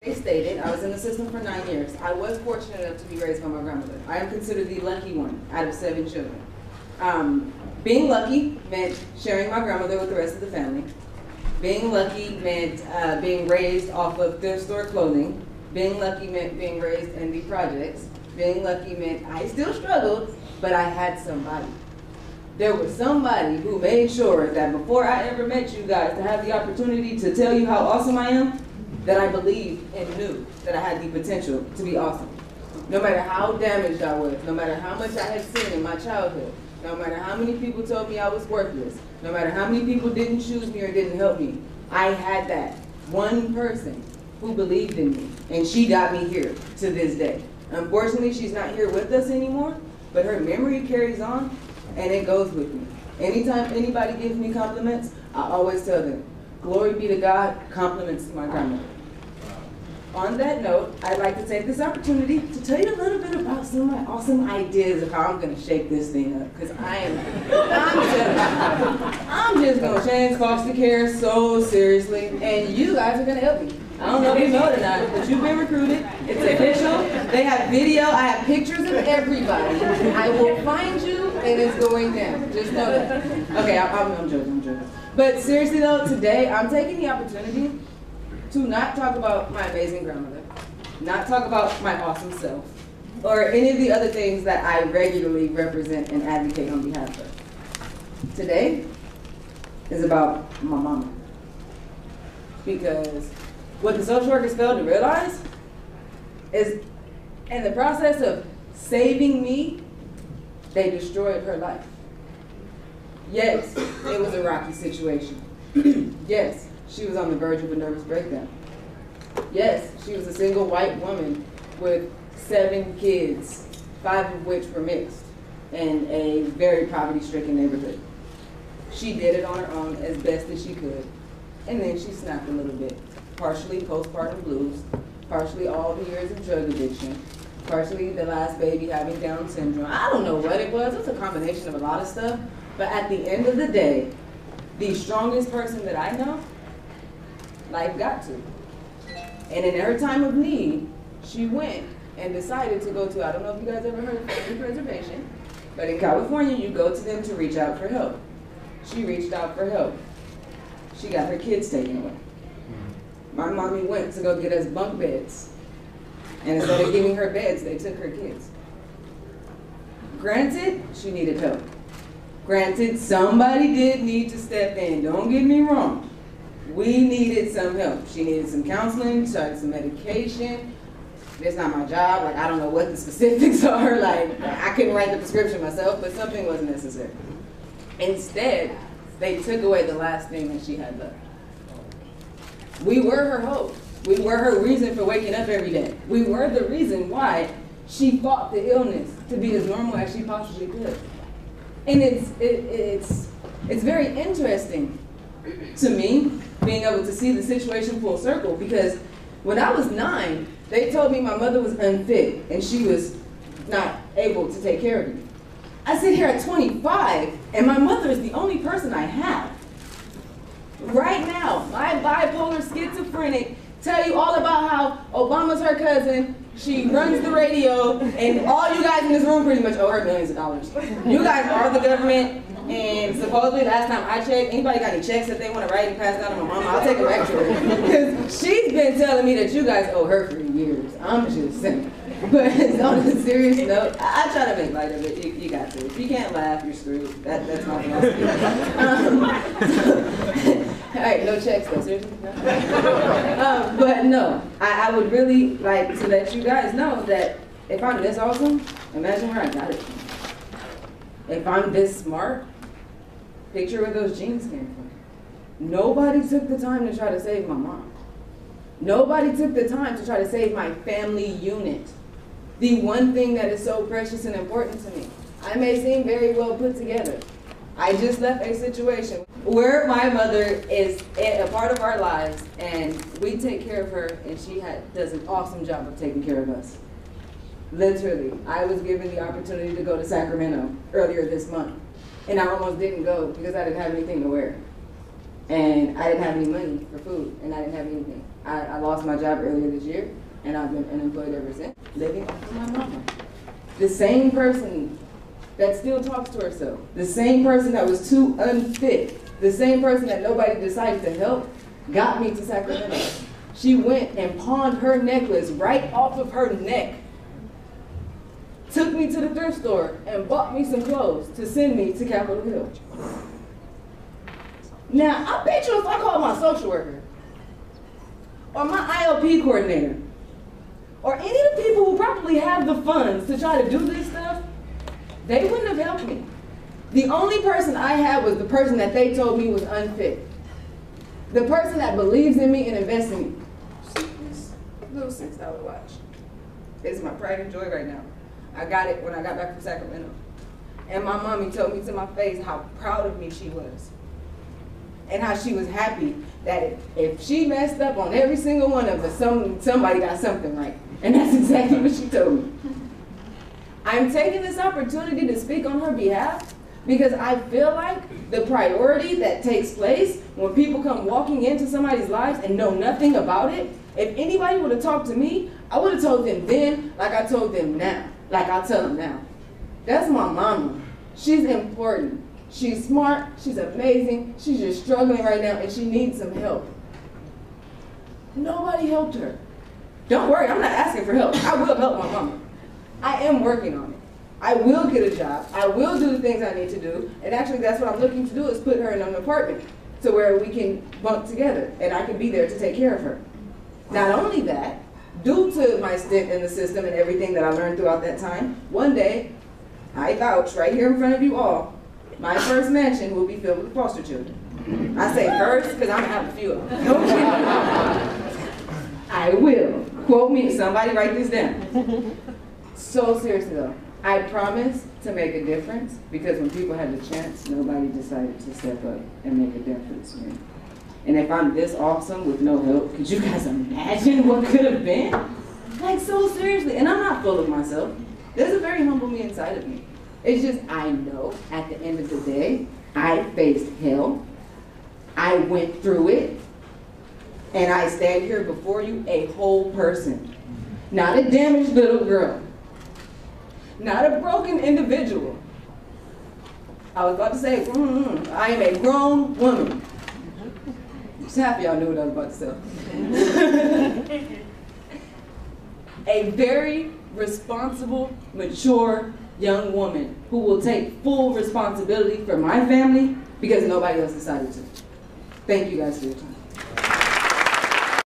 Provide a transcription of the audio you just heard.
They stated, I was in the system for 9 years. I was fortunate enough to be raised by my grandmother. I am considered the lucky one out of 7 children. Being lucky meant sharing my grandmother with the rest of the family. Being lucky meant being raised off of thrift store clothing. Being lucky meant being raised in the projects. Being lucky meant I still struggled, but I had somebody. There was somebody who made sure that before I ever met you guys to have the opportunity to tell you how awesome I am, that I believed and knew that I had the potential to be awesome. No matter how damaged I was, no matter how much I had seen in my childhood, no matter how many people told me I was worthless, no matter how many people didn't choose me or didn't help me, I had that one person who believed in me, and she got me here to this day. Unfortunately, she's not here with us anymore, but her memory carries on, and it goes with me. Anytime anybody gives me compliments, I always tell them, glory be to God, compliments to my grandmother. On that note, I'd like to take this opportunity to tell you a little bit about some of my awesome ideas of how I'm going to shake this thing up, because I'm just going to change foster care so seriously, and you guys are going to help me. I don't know if you know it or not, but you've been recruited. It's official. They have video. I have pictures of everybody. I will find you, and it's going down. Just know that. Okay, I'm joking. But seriously though, today I'm taking the opportunity to not talk about my amazing grandmother, not talk about my awesome self, or any of the other things that I regularly represent and advocate on behalf of. Today is about my mama. Because what the social workers failed to realize is in the process of saving me, they destroyed her life. Yes, it was a rocky situation. Yes, she was on the verge of a nervous breakdown. Yes, she was a single white woman with 7 kids, 5 of which were mixed, in a very poverty-stricken neighborhood. She did it on her own as best as she could, and then she snapped a little bit. Partially postpartum blues, partially all the years of drug addiction, partially the last baby having Down syndrome. I don't know what it was. It was a combination of a lot of stuff. But at the end of the day, the strongest person that I know, life got to. And in her time of need, she went and decided to go to, I don't know if you guys ever heard of family preservation, but in California, you go to them to reach out for help. She reached out for help. She got her kids taken away. My mommy went to go get us bunk beds. And instead of giving her beds, they took her kids. Granted, she needed help. Granted, somebody did need to step in. Don't get me wrong. We needed some help. She needed some counseling, tried some medication. It's not my job. Like, I don't know what the specifics are. Like, I couldn't write the prescription myself, but something was necessary. Instead, they took away the last thing that she had left. We were her hope. We were her reason for waking up every day. We were the reason why she fought the illness to be as normal as she possibly could. And it's very interesting to me being able to see the situation full circle, because when I was 9, they told me my mother was unfit and she was not able to take care of me. I sit here at 25 and my mother is the only person I have. Right now, my bipolar schizophrenic tell you all about how Obama's her cousin, she runs the radio, and all you guys in this room pretty much owe her millions of dollars. You guys are the government, and supposedly last time I checked, anybody got any checks that they want to write and pass down to my mama, I'll take them back to her. Because she's been telling me that you guys owe her for years. I'm just saying. But on a serious note, I try to make light of it. You got to. If you can't laugh, you're screwed. That's my philosophy. All right, no checks though, seriously? No? But no, I would really like to let you guys know that if I'm this awesome, imagine where I got it from. If I'm this smart, picture where those genes came from. Nobody took the time to try to save my mom. Nobody took the time to try to save my family unit. The one thing that is so precious and important to me. I may seem very well put together. I just left a situation where my mother is a part of our lives, and we take care of her, and she does an awesome job of taking care of us. Literally, I was given the opportunity to go to Sacramento earlier this month, and I almost didn't go because I didn't have anything to wear. And I didn't have any money for food, and I didn't have anything. I lost my job earlier this year, and I've been unemployed ever since, living off of my mama. The same person that still talks to herself, the same person that was too unfit, the same person that nobody decided to help, got me to Sacramento. She went and pawned her necklace right off of her neck, took me to the thrift store, and bought me some clothes to send me to Capitol Hill. Now, I bet you if I called my social worker, or my ILP coordinator, or any of the people who probably have the funds to try to do this stuff, they wouldn't have helped me. The only person I had was the person that they told me was unfit. The person that believes in me and invests in me. This little $6 watch. It's my pride and joy right now. I got it when I got back from Sacramento. And my mommy told me to my face how proud of me she was. And how she was happy that if she messed up on every single one of us, somebody got something right. And that's exactly what she told me. I'm taking this opportunity to speak on her behalf because I feel like the priority that takes place when people come walking into somebody's lives and know nothing about it, if anybody would have talked to me, I would have told them then like I told them now, like I'll tell them now. That's my mama. She's important. She's smart, she's amazing, she's just struggling right now and she needs some help. Nobody helped her. Don't worry, I'm not asking for help. I will help my mama. I am working on it. I will get a job. I will do the things I need to do. And actually that's what I'm looking to do is put her in an apartment to where we can bunk together and I can be there to take care of her. Not only that, due to my stint in the system and everything that I learned throughout that time, one day, I vouch right here in front of you all, my first mansion will be filled with foster children. I say first because I'm going to have a few of them. No kidding. I will. Quote me, somebody write this down. So seriously though, I promise to make a difference because when people had the chance, nobody decided to step up and make a difference. Man. And if I'm this awesome with no help, could you guys imagine what could have been? Like so seriously, and I'm not full of myself. There's a very humble me inside of me. It's just, I know at the end of the day, I faced hell, I went through it, and I stand here before you a whole person. Not a damaged little girl. Not a broken individual. I was about to say, I am a grown woman. Just half of y'all knew what I was about to say. A very responsible, mature young woman who will take full responsibility for my family because nobody else decided to. Thank you guys for your time.